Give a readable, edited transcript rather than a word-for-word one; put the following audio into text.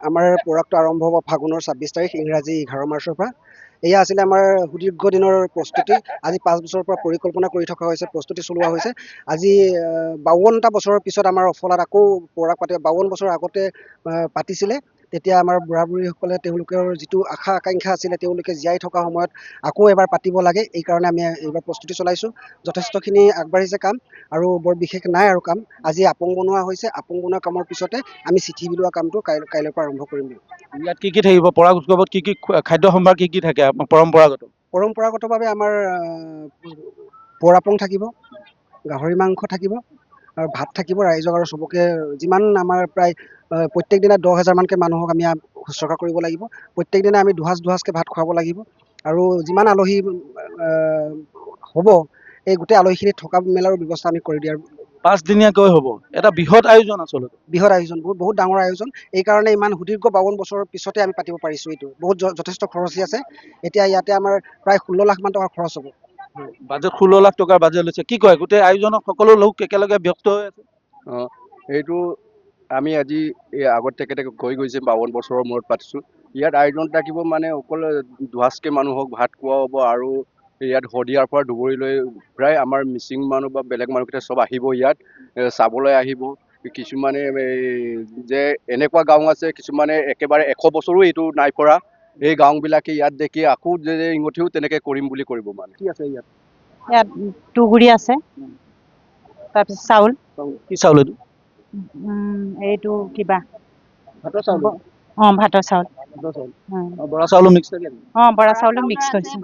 আমাৰ প্ৰডাক্টটো আৰম্ভ হ'ব ফাগুনৰ ২৬ তাৰিখ, ইংৰাজী ১১ মাৰ্চৰ পৰা। এয়া আছিলে আমাৰ সুদীৰ্ঘ দিনৰ প্ৰস্তুতি। আজি ৫ বছৰৰ পৰা পৰিকল্পনা কৰি থকা হৈছে, প্ৰস্তুতি চলোৱা হৈছে। আজি ৫২টা বছৰৰ পিছত আমাৰ অফলাত আকৌ প্ৰডাক্ট পাতে। ৫২ বছৰ আগতে পাতিছিলে। তেতিয়া আমাৰ বুঢ়া বুঢ়ীসকলে তেওঁলোকৰ যিটো আশা আকাংক্ষা আছিলে, তেওঁলোকে জীয়াই থকা সময়ত আকৌ এবাৰ পাতিব লাগে। এইকাৰণে আমি এইবাৰ প্ৰস্তুতি চলাইছোঁ। যথেষ্টখিনি আগবাঢ়িছে কাম, আৰু বৰ বিশেষ নাই আৰু কাম। আজি আপং বনোৱা হৈছে। আপং বনোৱা কামৰ পিছতে আমি চিঠি বিলোৱা কামটো কাইলৈৰ পৰা আৰম্ভ কৰিম। ইয়াত কি থাকিব? পৰাগ উৎসৱত কি খাদ্য সম্ভাৰ কি থাকে পৰম্পৰাগত? পৰম্পৰাগতভাৱে আমাৰ পৰাপং থাকিব, গাহৰি মাংস থাকিব, আৰু ভাত থাকিব ৰাইজক। আৰু চবকে যিমান আমাৰ প্ৰায় প্ৰত্যেক দিনা ১০,০০০ মানকৈ মানুহক আমি শুশ্ৰূষা কৰিব লাগিব। প্ৰত্যেক দিনা আমি দুসাঁজকৈ ভাত খুৱাব লাগিব। আৰু যিমান আলহী হ'ব, এই গোটেই আলহীখিনি থকা মেলাৰো ব্যৱস্থা আমি কৰি দিয়াৰ ৫ দিনীয়াকৈ হ'ব। এটা বৃহৎ আয়োজন আচলতে। বৃহৎ আয়োজন, বহুত ডাঙৰ আয়োজন। এইকাৰণে ইমান সুদীৰ্ঘ ৫২ বছৰৰ পিছতে আমি পাতিব পাৰিছোঁ। এইটো বহুত যথেষ্ট খৰচী আছে। এতিয়া ইয়াতে আমাৰ প্ৰায় ১৬ লাখ মান টকা খৰচ হ'ব। বাজেট ১৬ লাখ টকাৰ বাজেট লৈছে। কি কয়, গোটেই আয়োজনক সকলো লোক একেলগে ব্যস্ত হৈ আছে? এইটো আমি আজি আগত তেখেতে কৈ গৈছে ৫২ বছৰৰ মূৰত পাতিছোঁ। ইয়াত আয়োজন থাকিব মানে অকল দুসাঁজকৈ মানুহক ভাত খোৱা হ'ব। আৰু ইয়াত শদিয়াৰ পৰা ধুবুৰীলৈ প্ৰায় আমাৰ মিচিং মানুহ বা বেলেগ মানুহকেইটা চব আহিব ইয়াত চাবলৈ আহিব। কিছুমানে যে এনেকুৱা গাঁও আছে, কিছুমানে একেবাৰে ১০০ বছৰো এইটো নাই কৰা। এই গাঁওবিলাকে ইয়াত দেখি আকৌ যে ইঙঠিও তেনেকৈ কৰিম বুলি কৰিব মানে। কি আছে ইয়াত? ইয়াত তুগুৰি আছে, তাৰপিছত চাউল। কি চাউল এইটো? এইটো কিবা ভাতৰ চাউল? ভাতৰ চাউল। বৰা চাউলো মিক্স থাকে? বৰা চাউলো মিক্স কৰিছে।